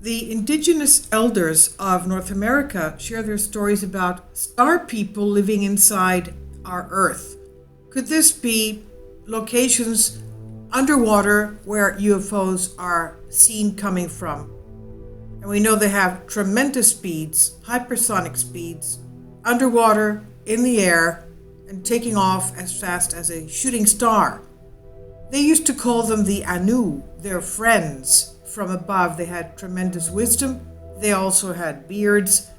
The indigenous elders of North America share their stories about star people living inside our Earth. Could this be locations underwater where UFOs are seen coming from? And we know they have tremendous speeds, hypersonic speeds, underwater, in the air, and taking off as fast as a shooting star. They used to call them the Anu, their friends from above. They had tremendous wisdom. They also had beards.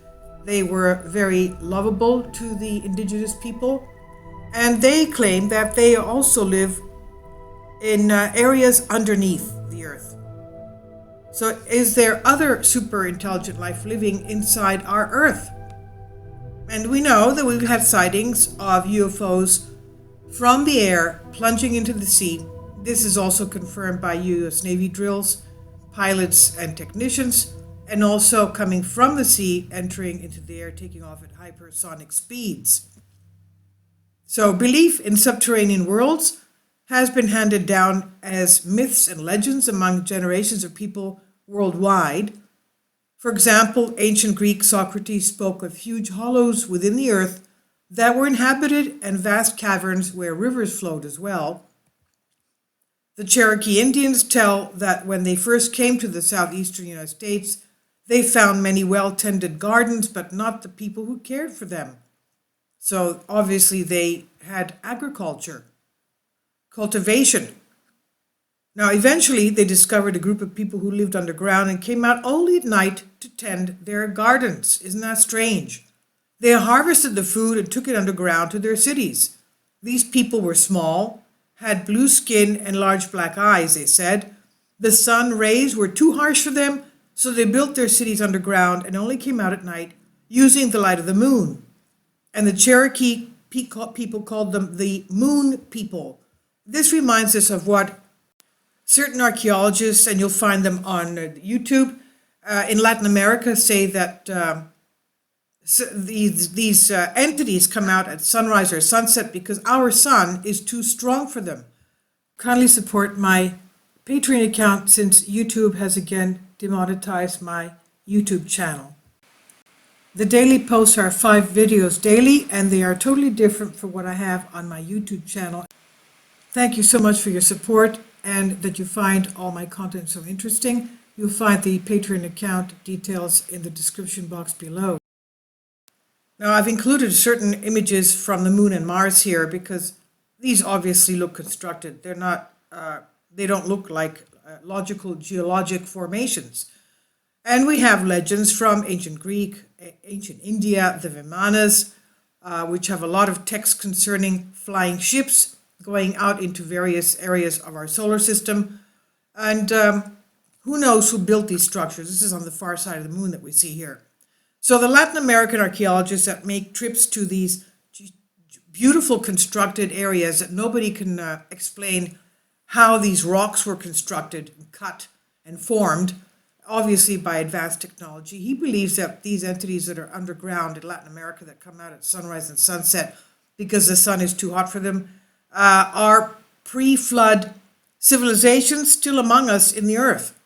They were very lovable to the indigenous people. And they claim that they also live in areas underneath the Earth. So is there other super intelligent life living inside our Earth? And we know that we've had sightings of UFOs from the air plunging into the sea. This is also confirmed by U.S. Navy drills, pilots and technicians, and also coming from the sea, entering into the air, taking off at hypersonic speeds. So belief in subterranean worlds has been handed down as myths and legends among generations of people worldwide. For example, ancient Greek Socrates spoke of huge hollows within the earth that were inhabited and vast caverns where rivers flowed as well. The Cherokee Indians tell that when they first came to the southeastern United States, they found many well-tended gardens, but not the people who cared for them. So obviously they had agriculture, cultivation. Now eventually they discovered a group of people who lived underground and came out only at night to tend their gardens. Isn't that strange? They harvested the food and took it underground to their cities. These people were small, had blue skin and large black eyes, they said. The sun rays were too harsh for them, so they built their cities underground and only came out at night using the light of the moon. And the Cherokee people called them the moon people. This reminds us of what certain archaeologists, and you'll find them on YouTube, in Latin America say that these entities come out at sunrise or sunset because our sun is too strong for them. Kindly support my Patreon account since YouTube has again demonetized my YouTube channel. The daily posts are 5 videos daily, and they are totally different from what I have on my YouTube channel. Thank you so much for your support and that you find all my content so interesting. You'll find the Patreon account details in the description box below. Now, I've included certain images from the Moon and Mars here because these obviously look constructed. They're not, they don't look like logical geologic formations. And we have legends from ancient Greek, ancient India, the Vimanas, which have a lot of text concerning flying ships going out into various areas of our solar system. And who knows who built these structures? This is on the far side of the moon that we see here. So the Latin American archaeologists that make trips to these beautiful constructed areas that nobody can explain how these rocks were constructed and cut and formed, obviously by advanced technology. He believes that these entities that are underground in Latin America that come out at sunrise and sunset because the sun is too hot for them are pre-flood civilizations still among us in the earth.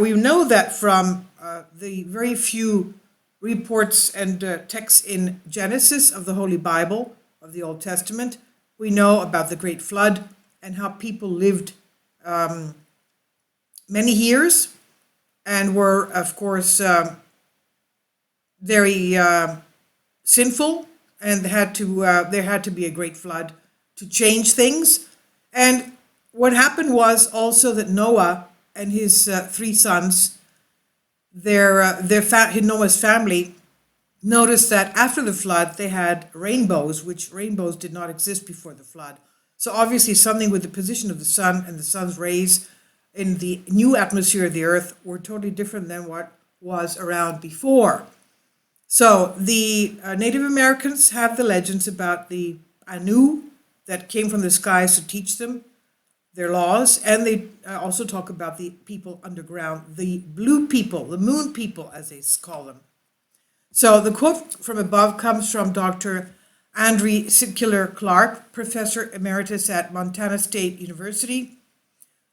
We know that from the very few reports and texts in Genesis of the Holy Bible, of the Old Testament. We know about the Great Flood and how people lived many years and were, of course, very sinful, and there had to be a great flood to change things. And what happened was also that Noah and his 3 sons, Noah's family, noticed that after the flood they had rainbows, which rainbows did not exist before the flood. So obviously something with the position of the sun and the sun's rays in the new atmosphere of the earth were totally different than what was around before. So the Native Americans have the legends about the Anu that came from the skies to teach them their laws, and they also talk about the people underground, the blue people, the moon people, as they call them. So the quote from above comes from Dr. Andre Sidkiller Clark, Professor Emeritus at Montana State University,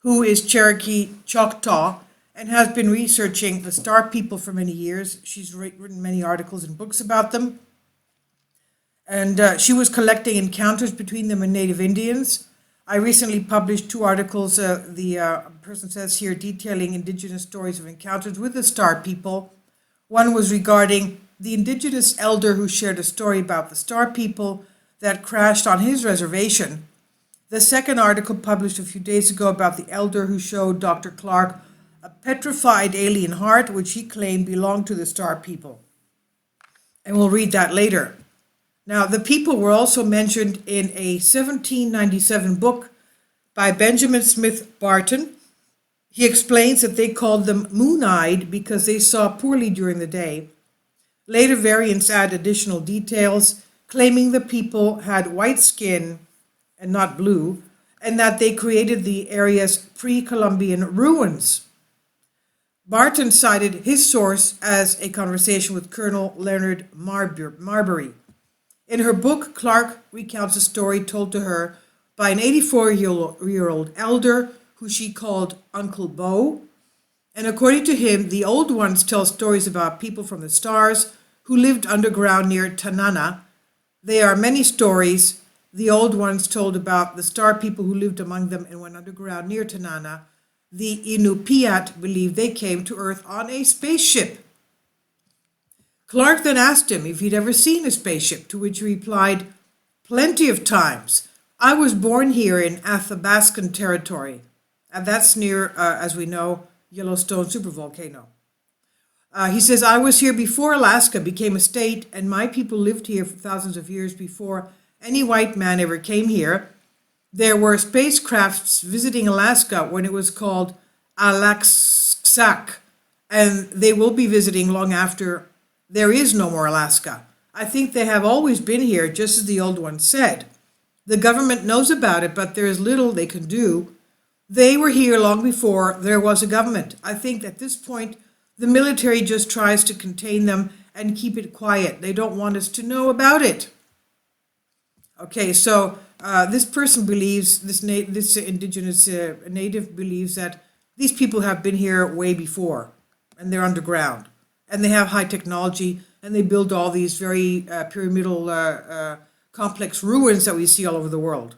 who is Cherokee Choctaw and has been researching the star people for many years. She's written many articles and books about them. And she was collecting encounters between them and Native Indians. I recently published 2 articles, the person says here, detailing Indigenous stories of encounters with the star people. One was regarding the Indigenous elder who shared a story about the star people that crashed on his reservation. The second article, published a few days ago, about the elder who showed Dr. Clark a petrified alien heart, which he claimed belonged to the star people. And we'll read that later. Now, the people were also mentioned in a 1797 book by Benjamin Smith Barton. He explains that they called them moon-eyed because they saw poorly during the day. Later variants add additional details, claiming the people had white skin and not blue, and that they created the area's pre-Columbian ruins. Barton cited his source as a conversation with Colonel Leonard Marbury. In her book, Clark recounts a story told to her by an 84-year-old elder who she called Uncle Bo. And according to him, the old ones tell stories about people from the stars who lived underground near Tanana. There are many stories. The old ones told about the star people who lived among them and went underground near Tanana. The Inupiat believed they came to Earth on a spaceship. Clark then asked him if he'd ever seen a spaceship, to which he replied, "Plenty of times. I was born here in Athabascan territory." And that's near, as we know, Yellowstone supervolcano. He says, "I was here before Alaska became a state, and my people lived here for thousands of years before any white man ever came here. There were spacecrafts visiting Alaska when it was called Alaksak, and they will be visiting long after there is no more Alaska. I think they have always been here, just as the old one said. The government knows about it, but there is little they can do. They were here long before there was a government. I think at this point, the military just tries to contain them and keep it quiet. They don't want us to know about it." Okay, so this person believes, this indigenous native believes that these people have been here way before, and they're underground. And they have high technology, and they build all these very pyramidal complex ruins that we see all over the world.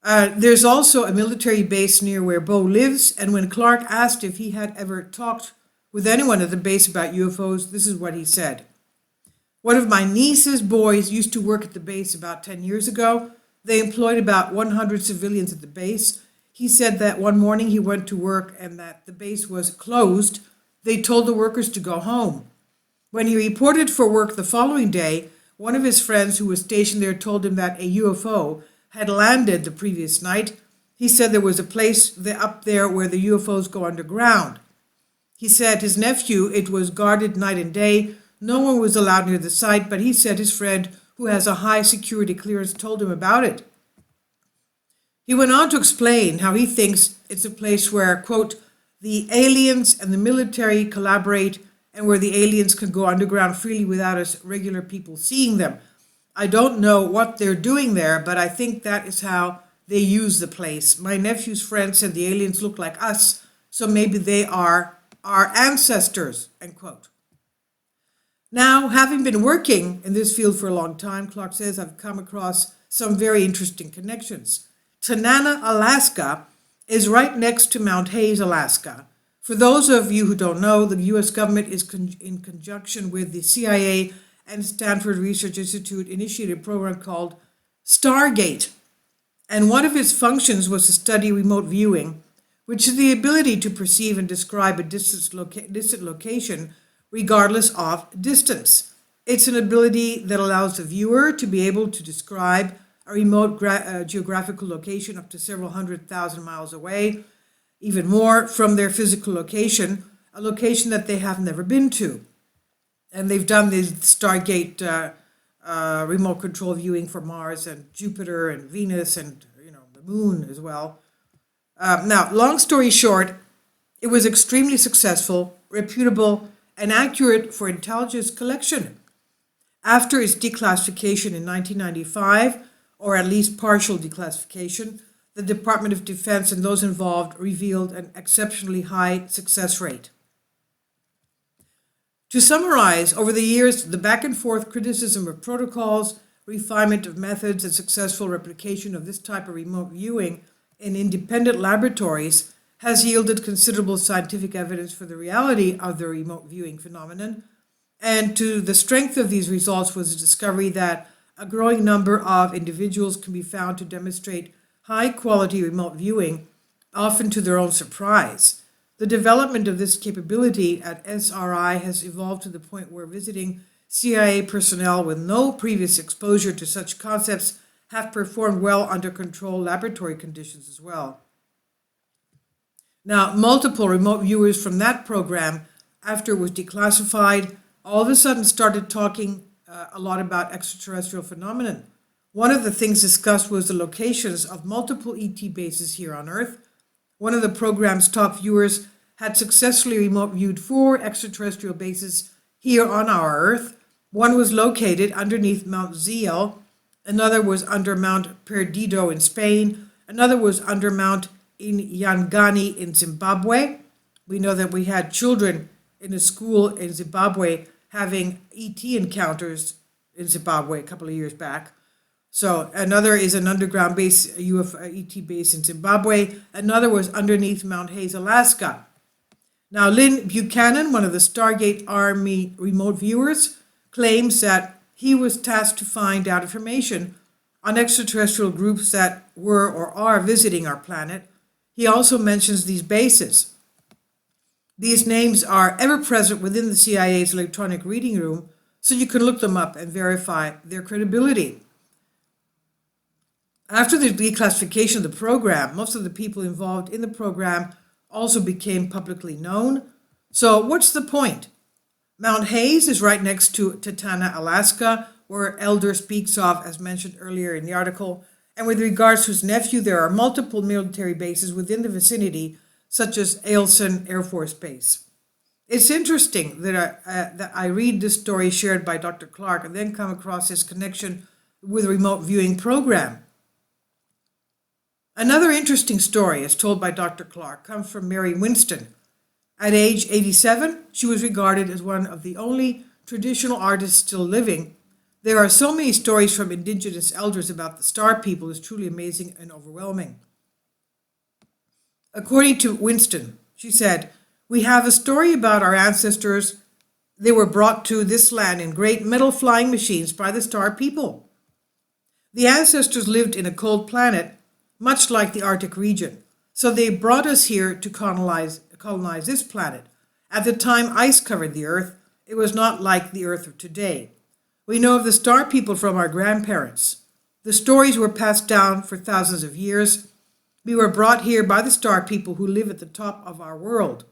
There's also a military base near where Bo lives, and when Clark asked if he had ever talked with anyone at the base about UFOs, this is what he said. "One of my niece's boys used to work at the base about 10 years ago. They employed about 100 civilians at the base. He said that one morning he went to work and that the base was closed. They told the workers to go home. When he reported for work the following day, one of his friends who was stationed there told him that a UFO had landed the previous night. He said there was a place up there where the UFOs go underground. He said his nephew, it was guarded night and day. No one was allowed near the site, but he said his friend, who has a high security clearance, told him about it." He went on to explain how he thinks it's a place where, quote, "the aliens and the military collaborate and where the aliens can go underground freely without us regular people seeing them. I don't know what they're doing there, but I think that is how they use the place. My nephew's friend said the aliens look like us, so maybe they are our ancestors," end quote. Now, having been working in this field for a long time, Clark says, I've come across some very interesting connections. Tanana, Alaska is right next to Mount Hayes, Alaska. For those of you who don't know, the U.S. government is in conjunction with the CIA and Stanford Research Institute initiated a program called Stargate. And one of its functions was to study remote viewing, which is the ability to perceive and describe a distant location regardless of distance. It's an ability that allows the viewer to be able to describe a remote geographical location up to several 100,000 miles away, even more from their physical location, a location that they have never been to. And they've done the Stargate remote control viewing for Mars and Jupiter and Venus and the moon as well. Now, long story short, it was extremely successful, reputable, and accurate for intelligence collection. After its declassification in 1995, or at least partial declassification, the Department of Defense and those involved revealed an exceptionally high success rate. To summarize, over the years, the back and forth criticism of protocols, refinement of methods, and successful replication of this type of remote viewing in independent laboratories has yielded considerable scientific evidence for the reality of the remote viewing phenomenon. And to the strength of these results was the discovery that a growing number of individuals can be found to demonstrate high quality remote viewing, often to their own surprise. The development of this capability at SRI has evolved to the point where visiting CIA personnel with no previous exposure to such concepts have performed well under controlled laboratory conditions as well. Now, multiple remote viewers from that program, after it was declassified, all of a sudden started talking a lot about extraterrestrial phenomenon. One of the things discussed was the locations of multiple ET bases here on Earth. One of the program's top viewers had successfully remote viewed 4 extraterrestrial bases here on our Earth. One was located underneath Mount Ziel, another was under Mount Perdido in Spain, another was under Mount Inyangani in Zimbabwe. We know that we had children in a school in Zimbabwe having ET encounters in Zimbabwe a couple of years back. So another is an underground base, a ET base in Zimbabwe. Another was underneath Mount Hayes, Alaska. Now, Lynn Buchanan, one of the Stargate Army remote viewers, claims that he was tasked to find out information on extraterrestrial groups that were or are visiting our planet. He also mentions these bases. These names are ever present within the CIA's electronic reading room, so you can look them up and verify their credibility. After the declassification of the program, most of the people involved in the program also became publicly known. So what's the point? Mount Hayes is right next to Tatana, Alaska, where Elder speaks of, as mentioned earlier in the article. And with regards to his nephew, there are multiple military bases within the vicinity, such as Eielson Air Force Base. It's interesting that I read this story shared by Dr. Clark and then come across his connection with a remote viewing program. Another interesting story, as told by Dr. Clark, comes from Mary Winston. At age 87, she was regarded as one of the only traditional artists still living. There are so many stories from Indigenous elders about the Star People, it's truly amazing and overwhelming. According to Winston, she said, "We have a story about our ancestors. They were brought to this land in great metal flying machines by the Star People. The ancestors lived in a cold planet, much like the Arctic region. So they brought us here to colonize this planet. At the time ice covered the Earth, it was not like the Earth of today. We know of the Star People from our grandparents. The stories were passed down for thousands of years. We were brought here by the Star People who live at the top of our world.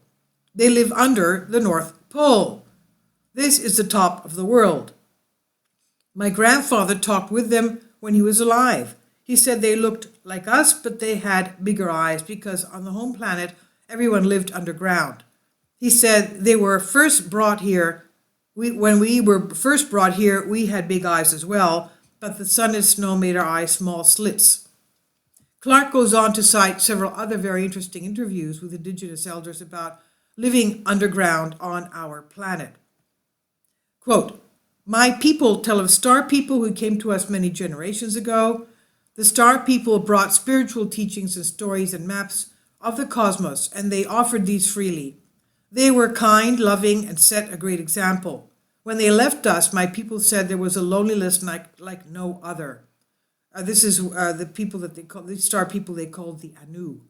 They live under the North Pole. This is the top of the world. My grandfather talked with them when he was alive. He said they looked like us, but they had bigger eyes because on the home planet, everyone lived underground. He said they were first brought here. When we were first brought here, we had big eyes as well, but the sun and snow made our eyes small slits." Clark goes on to cite several other very interesting interviews with Indigenous elders about living underground on our planet. Quote, "My people tell of Star People who came to us many generations ago. The Star People brought spiritual teachings and stories and maps of the cosmos, and they offered these freely. They were kind, loving, and set a great example. When they left us, my people said there was a loneliness like no other." This is the people that they call, the Star People they called the Anu.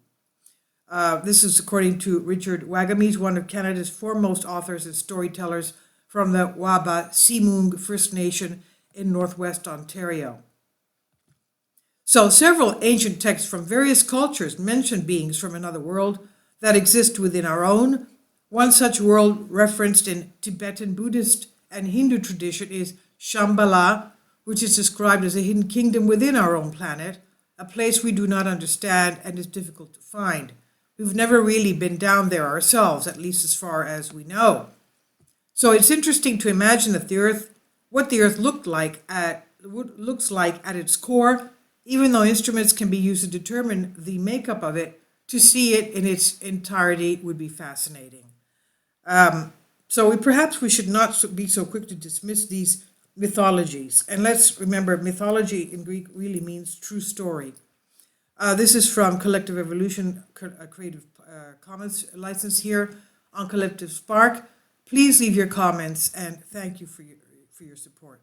This is according to Richard Wagamis, one of Canada's foremost authors and storytellers from the Waba Simung First Nation in northwest Ontario. So several ancient texts from various cultures mention beings from another world that exist within our own. One such world referenced in Tibetan Buddhist and Hindu tradition is Shambhala, which is described as a hidden kingdom within our own planet, a place we do not understand and is difficult to find. We've never really been down there ourselves, at least as far as we know. So it's interesting to imagine that the Earth, what the Earth looks like at its core, even though instruments can be used to determine the makeup of it, to see it in its entirety would be fascinating. So we should not be so quick to dismiss these mythologies. And let's remember, mythology in Greek really means true story. This is from Collective Evolution, Creative Commons license here on Collective Spark. Please leave your comments, and thank you for your support.